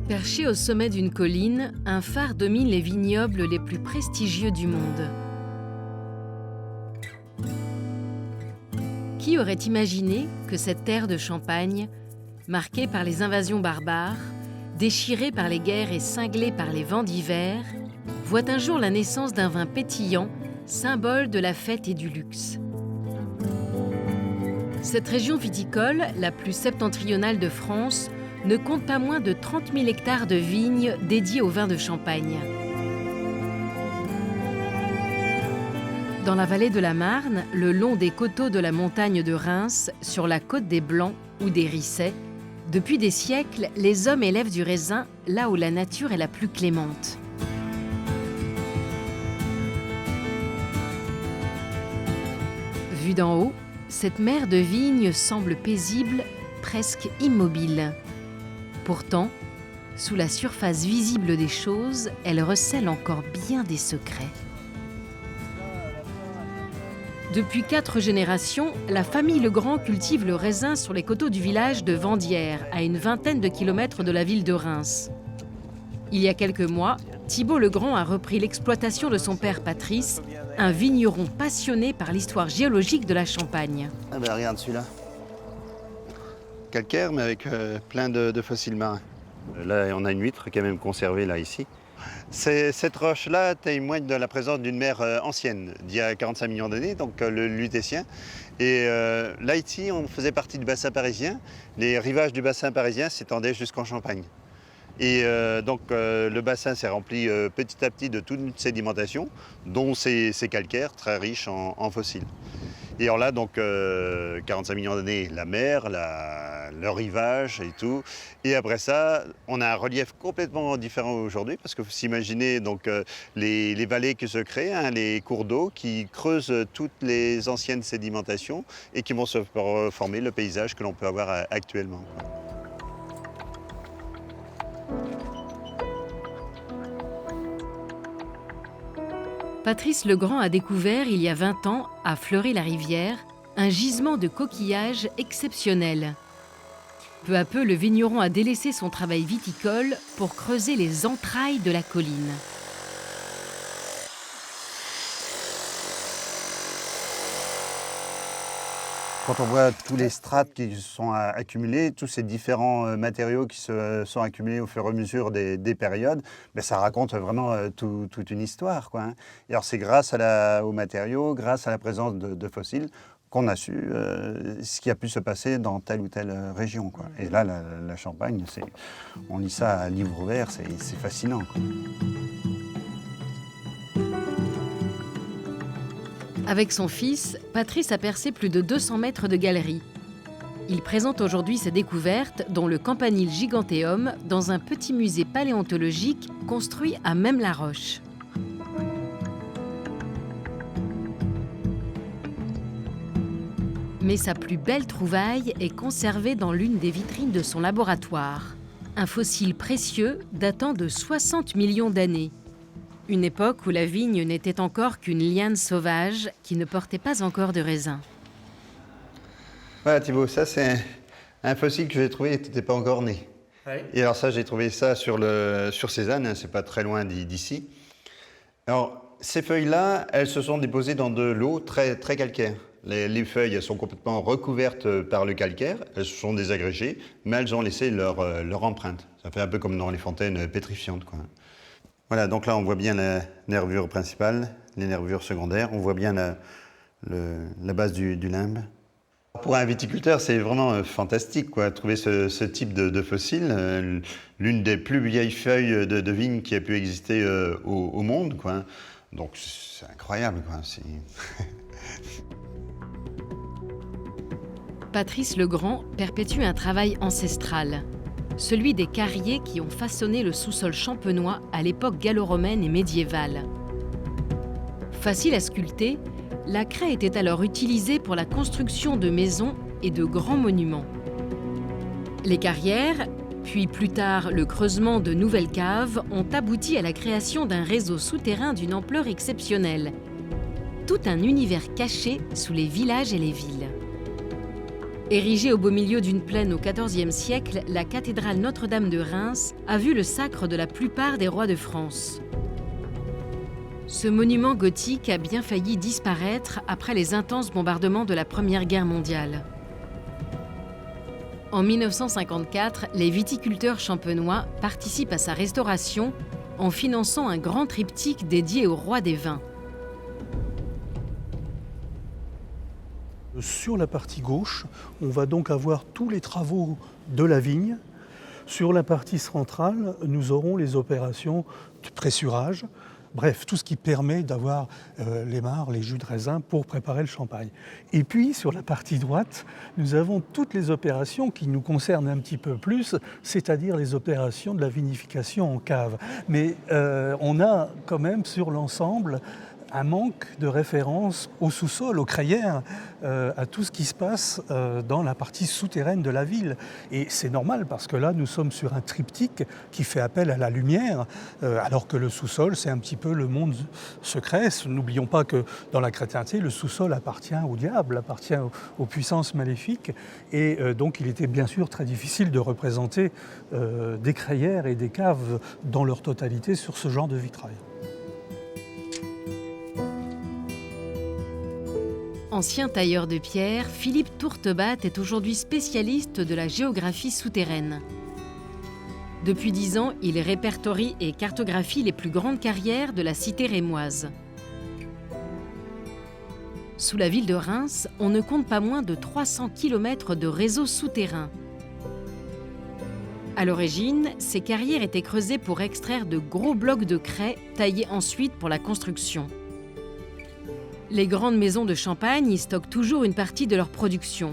Perché au sommet d'une colline, un phare domine les vignobles les plus prestigieux du monde. Qui aurait imaginé que cette terre de Champagne, marquée par les invasions barbares, déchirée par les guerres et cinglée par les vents d'hiver, voit un jour la naissance d'un vin pétillant, symbole de la fête et du luxe. Cette région viticole, la plus septentrionale de France, ne compte pas moins de 30 000 hectares de vignes dédiés au vin de Champagne. Dans la vallée de la Marne, le long des coteaux de la montagne de Reims, sur la côte des Blancs ou des Rissets, depuis des siècles, les hommes élèvent du raisin là où la nature est la plus clémente. Vue d'en haut, cette mer de vignes semble paisible, presque immobile. Pourtant, sous la surface visible des choses, elle recèle encore bien des secrets. Depuis 4 générations, la famille Legrand cultive le raisin sur les coteaux du village de Vendières, à une vingtaine de kilomètres de la ville de Reims. Il y a quelques mois, Thibault Legrand a repris l'exploitation de son père Patrice, un vigneron passionné par l'histoire géologique de la Champagne. Ah ben regarde celui-là. Calcaire, mais avec plein de fossiles marins. Là, on a une huître qui est même conservée là, ici. Cette roche-là témoigne de la présence d'une mer ancienne, d'il y a 45 millions d'années, donc le Lutétien. Et là, ici, on faisait partie du bassin parisien. Les rivages du bassin parisien s'étendaient jusqu'en Champagne. Et donc, le bassin s'est rempli petit à petit de toute une sédimentation, dont ces calcaires très riches en fossiles. Et alors là, donc, 45 millions d'années, la mer, le rivage et tout. Et après ça, on a un relief complètement différent aujourd'hui, parce que vous imaginez donc, les vallées qui se créent, hein, les cours d'eau qui creusent toutes les anciennes sédimentations et qui vont se former le paysage que l'on peut avoir actuellement. Patrice Legrand a découvert, il y a 20 ans, à Fleury-la-Rivière, un gisement de coquillages exceptionnel. Peu à peu, le vigneron a délaissé son travail viticole pour creuser les entrailles de la colline. Quand on voit tous les strates qui se sont accumulés, tous ces différents matériaux qui se sont accumulés au fur et à mesure des périodes, ben ça raconte vraiment toute une histoire, quoi, hein. Et alors c'est grâce aux matériaux, grâce à la présence de fossiles, qu'on a su ce qui a pu se passer dans telle ou telle région, quoi. Et là, la Champagne, on lit ça à livre ouvert, c'est fascinant, quoi. Avec son fils, Patrice a percé plus de 200 mètres de galerie. Il présente aujourd'hui ses découvertes, dont le Campanile giganteum, dans un petit musée paléontologique construit à Même-la-Roche. Mais sa plus belle trouvaille est conservée dans l'une des vitrines de son laboratoire. Un fossile précieux datant de 60 millions d'années. Une époque où la vigne n'était encore qu'une liane sauvage qui ne portait pas encore de raisin. Voilà Thibault, ça c'est un fossile que j'ai trouvé qui n'était pas encore né. Ouais. Et alors ça, j'ai trouvé ça sur Cézanne, hein, c'est pas très loin d'ici. Alors ces feuilles-là, elles se sont déposées dans de l'eau très, très calcaire. Les feuilles, elles sont complètement recouvertes par le calcaire, elles se sont désagrégées, mais elles ont laissé leur empreinte. Ça fait un peu comme dans les fontaines pétrifiantes, quoi. Voilà, donc là on voit bien la nervure principale, les nervures secondaires, on voit bien la base du limbe. Pour un viticulteur, c'est vraiment fantastique, quoi, trouver ce type de fossile, l'une des plus vieilles feuilles de vigne qui a pu exister au monde, quoi. Donc c'est incroyable, quoi. Patrice Legrand perpétue un travail ancestral. Celui des carriers qui ont façonné le sous-sol champenois à l'époque gallo-romaine et médiévale. Facile à sculpter, la craie était alors utilisée pour la construction de maisons et de grands monuments. Les carrières, puis plus tard le creusement de nouvelles caves, ont abouti à la création d'un réseau souterrain d'une ampleur exceptionnelle. Tout un univers caché sous les villages et les villes. Érigée au beau milieu d'une plaine au XIVe siècle, la cathédrale Notre-Dame de Reims a vu le sacre de la plupart des rois de France. Ce monument gothique a bien failli disparaître après les intenses bombardements de la Première Guerre mondiale. En 1954, les viticulteurs champenois participent à sa restauration en finançant un grand triptyque dédié au roi des vins. Sur la partie gauche, on va donc avoir tous les travaux de la vigne. Sur la partie centrale, nous aurons les opérations de pressurage, bref, tout ce qui permet d'avoir les mares, les jus de raisin pour préparer le champagne. Et puis, sur la partie droite, nous avons toutes les opérations qui nous concernent un petit peu plus, c'est-à-dire les opérations de la vinification en cave. Mais on a quand même sur l'ensemble un manque de référence au sous-sol, aux crayères, à tout ce qui se passe dans la partie souterraine de la ville. Et c'est normal parce que là, nous sommes sur un triptyque qui fait appel à la lumière, alors que le sous-sol, c'est un petit peu le monde secret. N'oublions pas que dans la chrétienté, le sous-sol appartient au diable, appartient aux puissances maléfiques. Et donc, il était bien sûr très difficile de représenter des crayères et des caves dans leur totalité sur ce genre de vitrail. Ancien tailleur de pierre, Philippe Tourtebat est aujourd'hui spécialiste de la géographie souterraine. Depuis 10 ans, il répertorie et cartographie les plus grandes carrières de la cité rémoise. Sous la ville de Reims, on ne compte pas moins de 300 km de réseaux souterrains. À l'origine, ces carrières étaient creusées pour extraire de gros blocs de craie, taillés ensuite pour la construction. Les grandes maisons de champagne y stockent toujours une partie de leur production.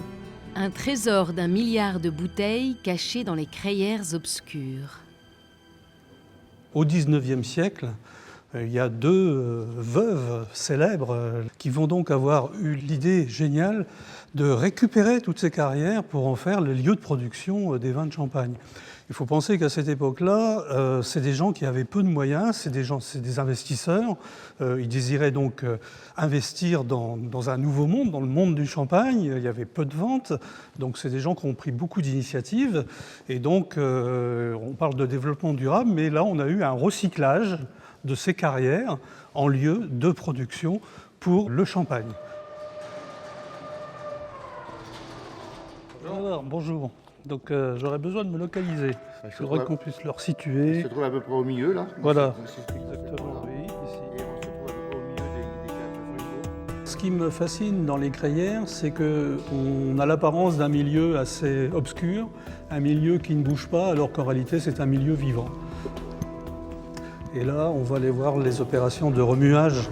Un trésor d'1 milliard de bouteilles cachées dans les crayères obscures. Au XIXe siècle, il y a 2 veuves célèbres qui vont donc avoir eu l'idée géniale de récupérer toutes ces carrières pour en faire le lieu de production des vins de Champagne. Il faut penser qu'à cette époque-là, c'est des gens qui avaient peu de moyens, c'est des investisseurs. Ils désiraient donc investir dans un nouveau monde, dans le monde du champagne. Il y avait peu de ventes, donc c'est des gens qui ont pris beaucoup d'initiatives. Et donc, on parle de développement durable, mais là, on a eu un recyclage de ces carrières en lieu de production pour le champagne. Alors, bonjour. Donc j'aurais besoin de me localiser. Il faudrait qu'on puisse le resituer. Il se trouve à peu près au milieu, là. Voilà. Exactement, oui, ici. Et on se trouve à peu près au milieu des caves. Ce qui me fascine dans les crayères, c'est qu'on a l'apparence d'un milieu assez obscur, un milieu qui ne bouge pas, alors qu'en réalité c'est un milieu vivant. Et là, on va aller voir les opérations de remuage,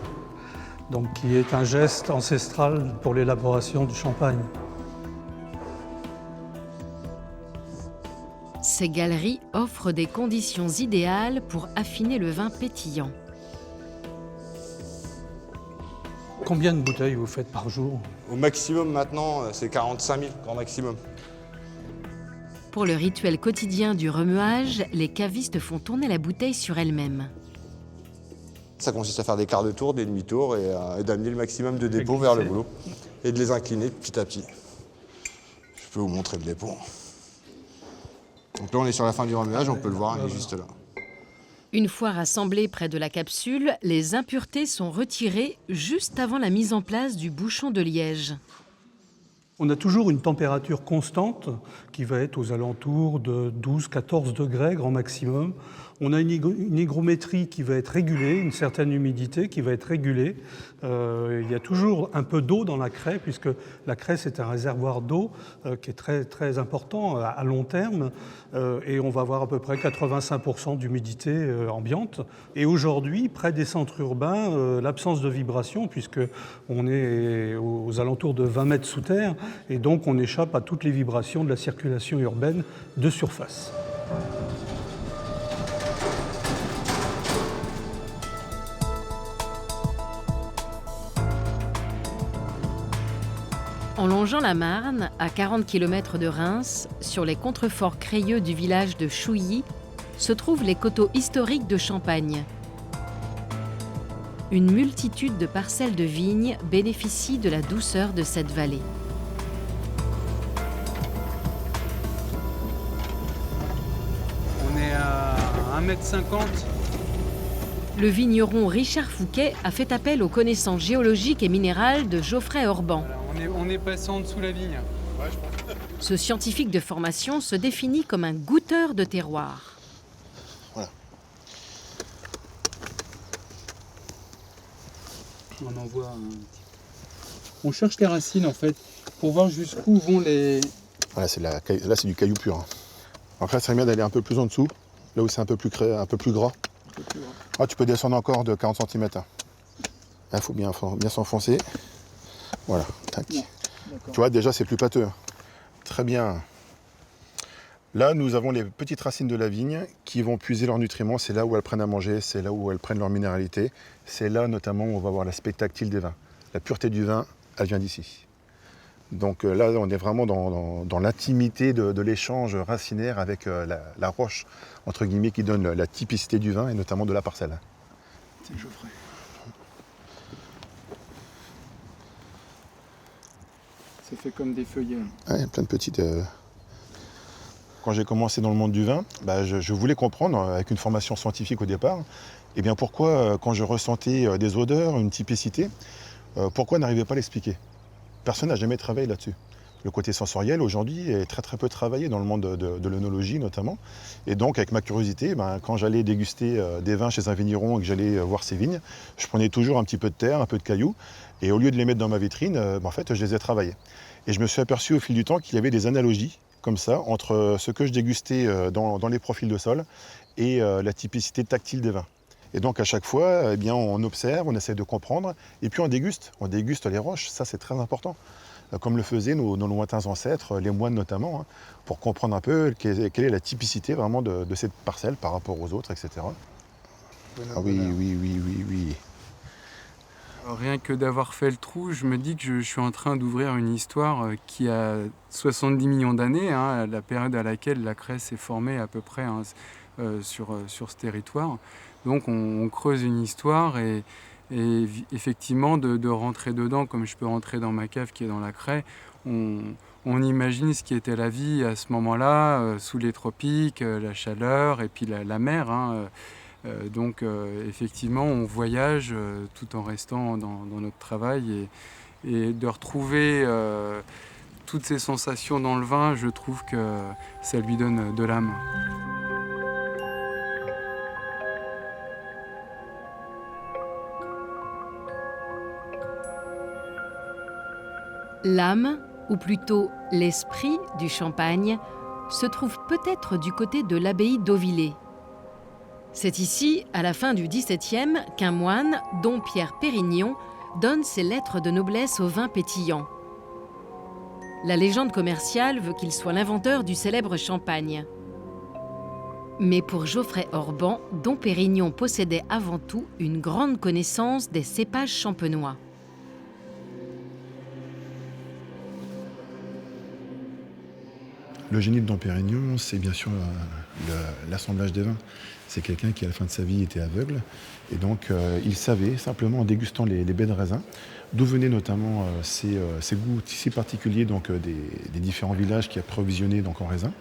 donc qui est un geste ancestral pour l'élaboration du champagne. Ces galeries offrent des conditions idéales pour affiner le vin pétillant. Combien de bouteilles vous faites par jour? Au maximum maintenant, c'est 45 000, grand maximum. Pour le rituel quotidien du remuage, les cavistes font tourner la bouteille sur elle-même. Ça consiste à faire des quarts de tour, des demi-tours et d'amener le maximum de dépôts vers le boulot et de les incliner petit à petit. Je peux vous montrer le dépôt. Donc là, on est sur la fin du remuage, on peut le voir, il est juste là. Une fois rassemblées près de la capsule, les impuretés sont retirées juste avant la mise en place du bouchon de liège. On a toujours une température constante qui va être aux alentours de 12-14 degrés grand maximum. On a une hygrométrie qui va être régulée, une certaine humidité qui va être régulée. Il y a toujours un peu d'eau dans la craie, puisque la craie, c'est un réservoir d'eau qui est très, très important à long terme. Et on va avoir à peu près 85% d'humidité ambiante. Et aujourd'hui, près des centres urbains, l'absence de vibration, puisqu'on est aux alentours de 20 mètres sous terre, et donc on échappe à toutes les vibrations de la circulation urbaine de surface. En longeant la Marne, à 40 km de Reims, sur les contreforts crayeux du village de Chouilly, se trouvent les coteaux historiques de Champagne. Une multitude de parcelles de vignes bénéficient de la douceur de cette vallée. 1,50 m. Le vigneron Richard Fouquet a fait appel aux connaissances géologiques et minérales de Geoffrey Orban. Voilà, on est passé en dessous la vigne. Ce scientifique de formation se définit comme un goûteur de terroir. On en voit un petit peu. On cherche les racines en fait, pour voir jusqu'où vont les... Voilà, là c'est du caillou pur. Hein. Après, ça serait bien d'aller un peu plus en dessous, là où c'est un peu plus gras. Ah, tu peux descendre encore de 40 cm. Là, il faut bien s'enfoncer. Voilà, tac. Tu vois, déjà c'est plus pâteux. Très bien. Là, nous avons les petites racines de la vigne qui vont puiser leurs nutriments. C'est là où elles prennent à manger, c'est là où elles prennent leur minéralité. C'est là notamment où on va voir l'aspect tactile des vins. La pureté du vin, elle vient d'ici. Donc là, on est vraiment dans l'intimité de l'échange racinaire avec la roche, entre guillemets, qui donne la typicité du vin et notamment de la parcelle. C'est Geoffrey. C'est fait comme des feuillets. Ouais, plein de petites... Quand j'ai commencé dans le monde du vin, je voulais comprendre, avec une formation scientifique au départ, eh bien pourquoi, quand je ressentais des odeurs, une typicité, pourquoi n'arrivais pas à l'expliquer? Personne n'a jamais travaillé là-dessus. Le côté sensoriel, aujourd'hui, est très peu travaillé dans le monde de l'œnologie notamment. Et donc, avec ma curiosité, quand j'allais déguster des vins chez un vigneron et que j'allais voir ses vignes, je prenais toujours un petit peu de terre, un peu de cailloux, et au lieu de les mettre dans ma vitrine, en fait, je les ai travaillés. Et je me suis aperçu au fil du temps qu'il y avait des analogies comme ça, entre ce que je dégustais dans les profils de sol et la typicité tactile des vins. Et donc à chaque fois, eh bien, on observe, on essaie de comprendre, et puis on déguste les roches, ça c'est très important. Comme le faisaient nos lointains ancêtres, les moines notamment, hein, pour comprendre un peu quelle est la typicité vraiment de cette parcelle par rapport aux autres, etc. Ah oui. Alors, rien que d'avoir fait le trou, je me dis que je suis en train d'ouvrir une histoire qui a 70 millions d'années, hein, la période à laquelle la craie s'est formée à peu près sur ce territoire. Donc on creuse une histoire et effectivement de rentrer dedans, comme je peux rentrer dans ma cave qui est dans la craie, on imagine ce qui était la vie à ce moment-là, sous les tropiques, la chaleur et puis la mer. Hein, donc effectivement, on voyage tout en restant dans notre travail et de retrouver toutes ces sensations dans le vin, je trouve que ça lui donne de l'âme. L'âme, ou plutôt l'esprit du champagne, se trouve peut-être du côté de l'abbaye d'Auvillers. C'est ici, à la fin du XVIIe, qu'un moine, dom Pierre Pérignon, donne ses lettres de noblesse au vin pétillant. La légende commerciale veut qu'il soit l'inventeur du célèbre champagne. Mais pour Geoffrey Orban, dom Pérignon possédait avant tout une grande connaissance des cépages champenois. Le génie de dom Pérignon, c'est bien sûr l'assemblage des vins. C'est quelqu'un qui, à la fin de sa vie, était aveugle. Et donc, il savait, simplement en dégustant les baies de raisin, d'où venaient notamment ces goûts si particuliers donc, des différents villages qui approvisionnaient donc, en raisin.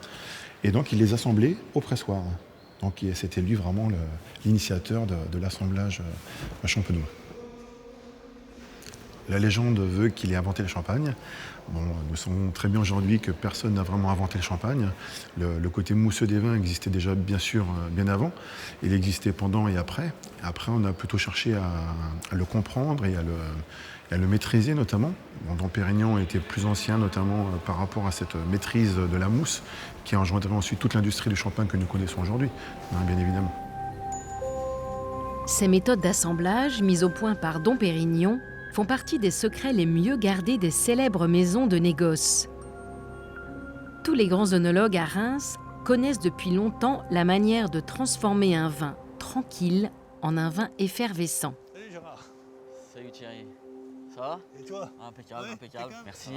Et donc, il les assemblait au pressoir. Donc, c'était lui vraiment l'initiateur de l'assemblage champenois. La légende veut qu'il ait inventé le champagne. Bon, nous savons très bien aujourd'hui que personne n'a vraiment inventé le champagne. Le côté mousseux des vins existait déjà bien sûr bien avant. Il existait pendant et après. Après, on a plutôt cherché à le comprendre et à le maîtriser notamment. Bon, dom Pérignon était plus ancien notamment par rapport à cette maîtrise de la mousse qui a engendré ensuite toute l'industrie du champagne que nous connaissons aujourd'hui, bien évidemment. Ces méthodes d'assemblage mises au point par dom Pérignon font partie des secrets les mieux gardés des célèbres maisons de négoce. Tous les grands œnologues à Reims connaissent depuis longtemps la manière de transformer un vin tranquille en un vin effervescent. Salut Gérard. Salut Thierry. Ça va? Et toi? Impeccable, Ouais, impeccable. Merci.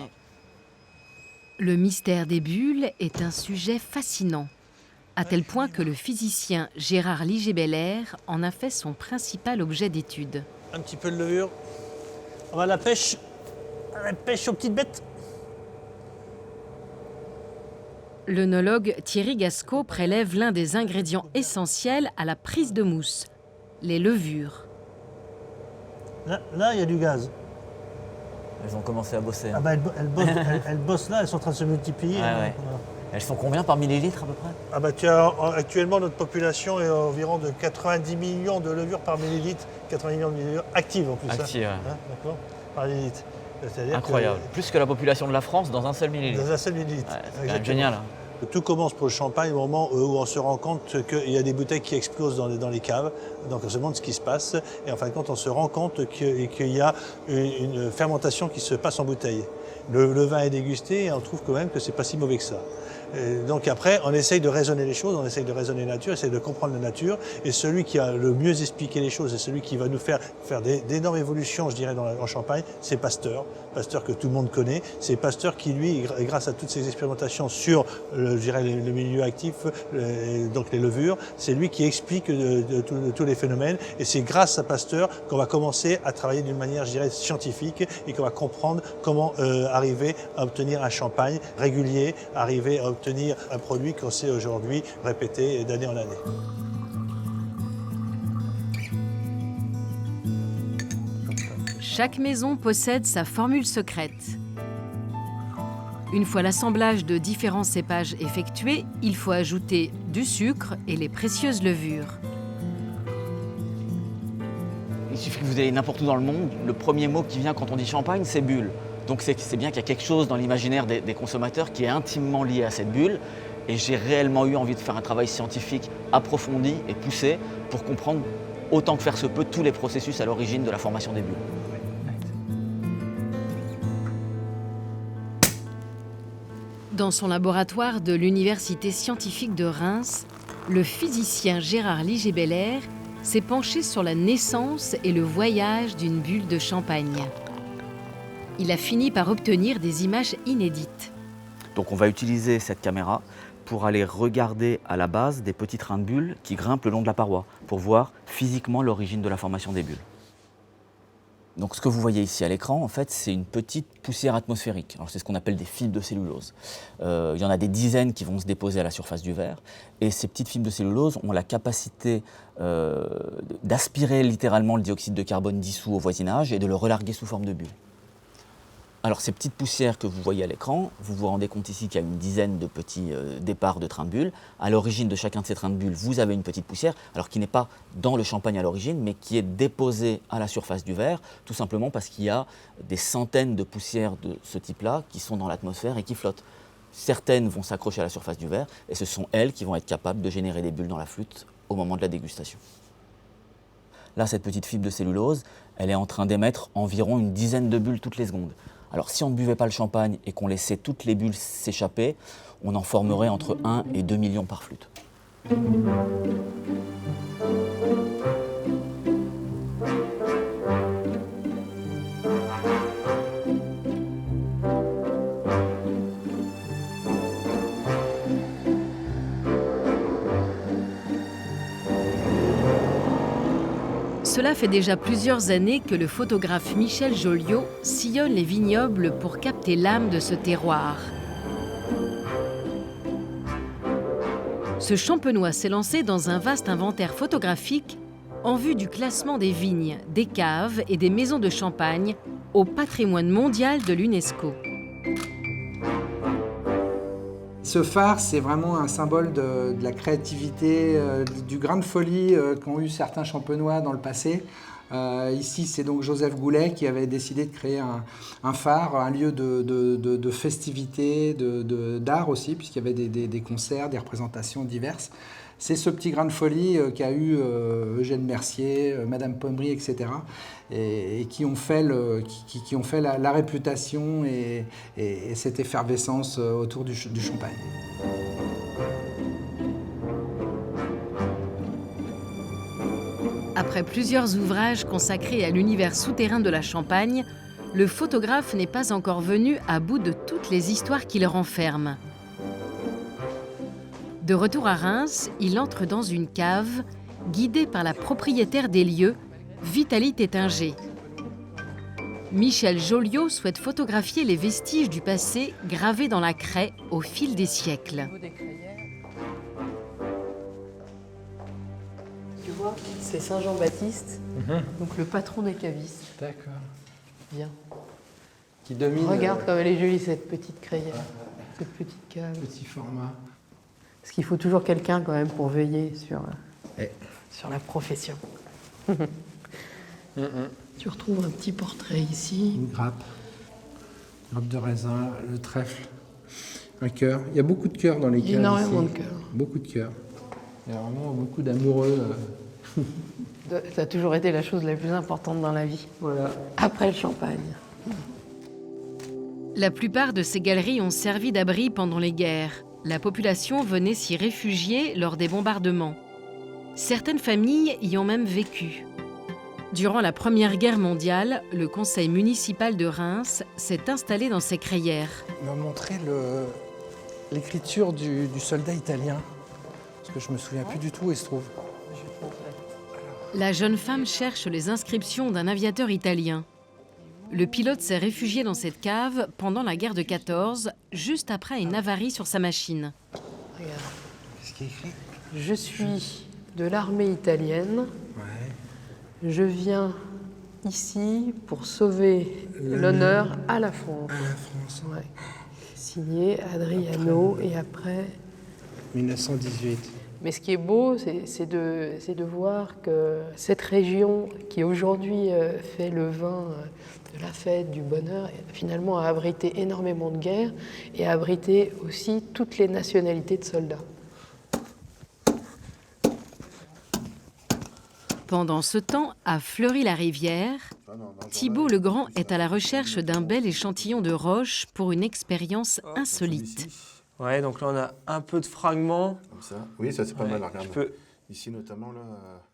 Le mystère des bulles est un sujet fascinant, à tel point que le physicien Gérard Liger-Belair en a fait son principal objet d'étude. Un petit peu de levure. On va à la pêche aux petites bêtes. L'œnologue Thierry Gascot prélève l'un des ingrédients essentiels à la prise de mousse, les levures. Là, il y a du gaz. Elles ont commencé à bosser. Ah bah, elles bossent là, elles sont en train de se multiplier. Ouais, ouais. Voilà. Elles sont combien par millilitre à peu près? Ah bah, actuellement, notre population est environ de 90 millions de levures par millilitre, 80 millions de levures actives en plus. Actives, hein, d'accord, par millilitre. Incroyable. Plus que la population de la France dans un seul millilitre. Dans un seul millilitre. Ouais, c'est quand même génial. Hein. Tout commence pour le champagne au moment où on se rend compte qu'il y a des bouteilles qui explosent dans les caves. Donc on se demande ce qui se passe. Et en fin de compte, on se rend compte qu'il y a une fermentation qui se passe en bouteille. Le vin est dégusté et on trouve quand même que c'est pas si mauvais que ça. Donc après, on essaye de raisonner les choses, on essaye de raisonner la nature, on essaye de comprendre la nature. Et celui qui a le mieux expliqué les choses et celui qui va nous faire d'énormes évolutions, je dirais, en Champagne, c'est Pasteur. Pasteur que tout le monde connaît. C'est Pasteur qui, lui, grâce à toutes ses expérimentations sur, je dirais, le milieu actif, donc les levures, c'est lui qui explique tous les phénomènes. Et c'est grâce à Pasteur qu'on va commencer à travailler d'une manière, je dirais, scientifique et qu'on va comprendre comment arriver à obtenir un champagne régulier, arriver à obtenir un produit qu'on sait aujourd'hui répéter d'année en année. Chaque maison possède sa formule secrète. Une fois l'assemblage de différents cépages effectué, il faut ajouter du sucre et les précieuses levures. Il suffit que vous ayez n'importe où dans le monde, le premier mot qui vient quand on dit champagne, c'est bulle. Donc c'est bien qu'il y a quelque chose dans l'imaginaire des consommateurs qui est intimement lié à cette bulle. Et j'ai réellement eu envie de faire un travail scientifique approfondi et poussé pour comprendre, autant que faire se peut, tous les processus à l'origine de la formation des bulles. Dans son laboratoire de l'Université scientifique de Reims, le physicien Gérard Liger-Belair s'est penché sur la naissance et le voyage d'une bulle de champagne. Il a fini par obtenir des images inédites. Donc on va utiliser cette caméra pour aller regarder à la base des petits trains de bulles qui grimpent le long de la paroi pour voir physiquement l'origine de la formation des bulles. Donc ce que vous voyez ici à l'écran, en fait, c'est une petite poussière atmosphérique. Alors c'est ce qu'on appelle des fibres de cellulose. Il y en a des dizaines qui vont se déposer à la surface du verre. Et ces petites fibres de cellulose ont la capacité d'aspirer littéralement le dioxyde de carbone dissous au voisinage et de le relarguer sous forme de bulles. Alors ces petites poussières que vous voyez à l'écran, vous vous rendez compte ici qu'il y a une dizaine de petits départs de trains de bulles. À l'origine de chacun de ces trains de bulles, vous avez une petite poussière, alors qui n'est pas dans le champagne à l'origine, mais qui est déposée à la surface du verre, tout simplement parce qu'il y a des centaines de poussières de ce type-là qui sont dans l'atmosphère et qui flottent. Certaines vont s'accrocher à la surface du verre, et ce sont elles qui vont être capables de générer des bulles dans la flûte au moment de la dégustation. Là, cette petite fibre de cellulose, elle est en train d'émettre environ une dizaine de bulles toutes les secondes. Alors si on ne buvait pas le champagne et qu'on laissait toutes les bulles s'échapper, on en formerait entre 1 et 2 millions par flûte. Cela fait déjà plusieurs années que le photographe Michel Joliot sillonne les vignobles pour capter l'âme de ce terroir. Ce champenois s'est lancé dans un vaste inventaire photographique en vue du classement des vignes, des caves et des maisons de champagne au patrimoine mondial de l'UNESCO. Ce phare, c'est vraiment un symbole de la créativité, du grain de folie qu'ont eu certains champenois dans le passé. Ici, c'est donc Joseph Goulet qui avait décidé de créer un phare, un lieu de festivité, d'art aussi, puisqu'il y avait des concerts, des représentations diverses. C'est ce petit grain de folie qu'a eu Eugène Mercier, Madame Pommery, etc., et qui ont fait, la réputation et cette effervescence autour du champagne. Après plusieurs ouvrages consacrés à l'univers souterrain de la Champagne, le photographe n'est pas encore venu à bout de toutes les histoires qu'il renferme. De retour à Reims, il entre dans une cave, guidé par la propriétaire des lieux, Vitalie Tétinger. Michel Joliot souhaite photographier les vestiges du passé gravés dans la craie au fil des siècles. Tu vois, c'est Saint Jean-Baptiste, donc le patron des cavistes. D'accord. Bien. Qui domine. Regarde comme elle est jolie cette petite crayère, cette petite cave. Petit format. Parce qu'il faut toujours quelqu'un quand même pour veiller sur la profession. Tu retrouves un petit portrait ici. Une grappe. Grappe de raisin, le trèfle. Un cœur. Il y a beaucoup de cœurs dans les caves. Énormément ici. de cœurs. Beaucoup de cœurs. Il y a vraiment beaucoup d'amoureux. Ça a toujours été la chose la plus importante dans la vie. Voilà. Après le champagne. La plupart de ces galeries ont servi d'abri pendant les guerres. La population venait s'y réfugier lors des bombardements. Certaines familles y ont même vécu. Durant la Première Guerre mondiale, le conseil municipal de Reims s'est installé dans ces crayères. Il m'a montré l'écriture du soldat italien. Parce que je me souviens plus du tout où il se trouve. La jeune femme cherche les inscriptions d'un aviateur italien. Le pilote s'est réfugié dans cette cave pendant la guerre de 14, juste après une avarie sur sa machine. Regarde. Qu'est-ce qu'il y a écrit? Je suis de l'armée italienne. Ouais. Je viens ici pour sauver l'honneur à la France. À la France. Ouais. Signé Adriano et après... 1918. Mais ce qui est beau, c'est de voir que cette région qui aujourd'hui fait le vin de la fête, du bonheur, finalement a abrité énormément de guerres et a abrité aussi toutes les nationalités de soldats. Pendant ce temps, à Fleury-la-Rivière, Thibault Legrand est à la recherche d'un bel échantillon de roche pour une expérience insolite. Ouais, donc là on a un peu de fragments. Comme ça. Oui, ça c'est pas mal, regarde. Ici notamment là.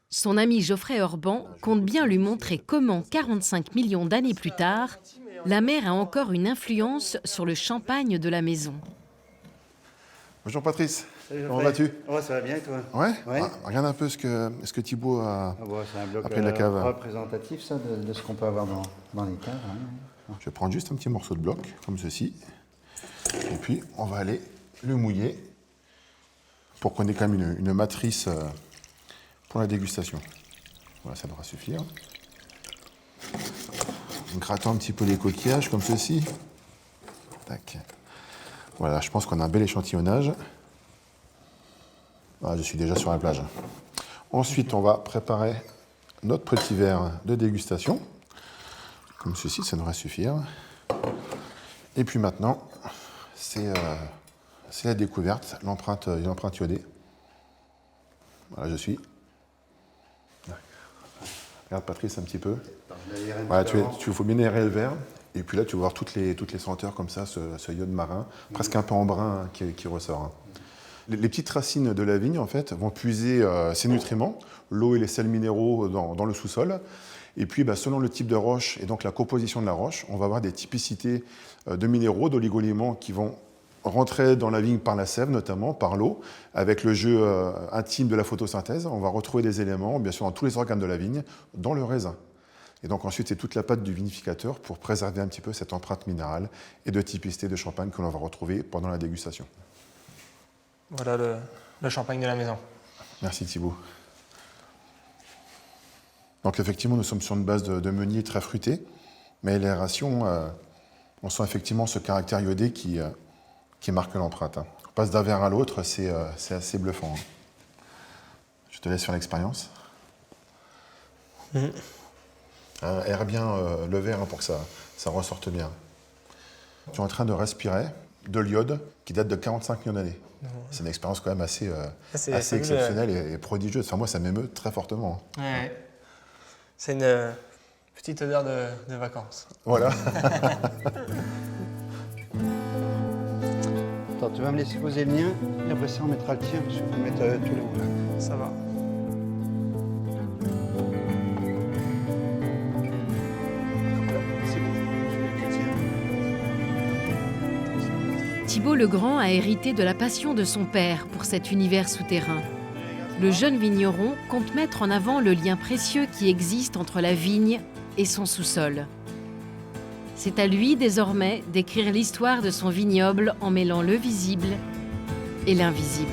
Son ami Geoffrey Orban compte bien lui montrer comment, 45 millions d'années plus tard, la mer a encore une influence sur le champagne de la maison. Bonjour Patrice. Salut, Comment vas-tu? Ouais, ça va bien et toi? Ouais, Ouais. Regarde un peu ce que Thibault a C'est un bloc appelé la cave. représentatif ça, de ce qu'on peut avoir dans les caves. Hein. Je vais prendre juste un petit morceau de bloc, comme ceci. Et puis, on va aller le mouiller pour qu'on ait quand même une matrice pour la dégustation. Voilà, ça devra suffire. En grattant un petit peu les coquillages, comme ceci. Tac. Voilà, je pense qu'on a un bel échantillonnage. Ah, je suis déjà sur la plage. Ensuite, on va préparer notre petit verre de dégustation. Comme ceci, ça devrait suffire. Et puis maintenant, c'est la découverte, l'empreinte iodée. Voilà, je suis. Regarde Patrice un petit peu. Voilà, tu faut bien aérer le verre. Et puis là, tu vas voir toutes les senteurs comme ça, ce iode marin, presque un peu en brun hein, qui ressort. Hein. Les petites racines de la vigne, en fait, vont puiser ces nutriments, l'eau et les sels minéraux dans le sous-sol. Et puis, selon le type de roche et donc la composition de la roche, on va avoir des typicités de minéraux, d'oligo-éléments qui vont rentrer dans la vigne par la sève, notamment par l'eau, avec le jeu intime de la photosynthèse. On va retrouver des éléments, bien sûr, dans tous les organes de la vigne, dans le raisin. Et donc ensuite, c'est toute la pâte du vinificateur pour préserver un petit peu cette empreinte minérale et de typicité de champagne que l'on va retrouver pendant la dégustation. Voilà le champagne de la maison. Merci Thibault. Donc effectivement, nous sommes sur une base de meunier très fruité, mais l'aération, on sent effectivement ce caractère iodé qui marque l'empreinte. Hein. On passe d'un verre à l'autre, c'est assez bluffant. Hein. Je te laisse faire l'expérience. Aère bien le verre hein, pour que ça ressorte bien. Tu es en train de respirer de l'iode qui date de 45 millions d'années. C'est une expérience quand même assez exceptionnelle et prodigieuse. Enfin, moi, ça m'émeut très fortement. Ouais. C'est une petite odeur de vacances. Voilà. Attends, tu vas me laisser poser le mien, et après ça, on mettra le tien, parce qu'il faut mettre tous les mots. Ça va. C'est bon, je le tiens. Thibault Legrand a hérité de la passion de son père pour cet univers souterrain. Le jeune vigneron compte mettre en avant le lien précieux qui existe entre la vigne et son sous-sol. C'est à lui désormais d'écrire l'histoire de son vignoble en mêlant le visible et l'invisible.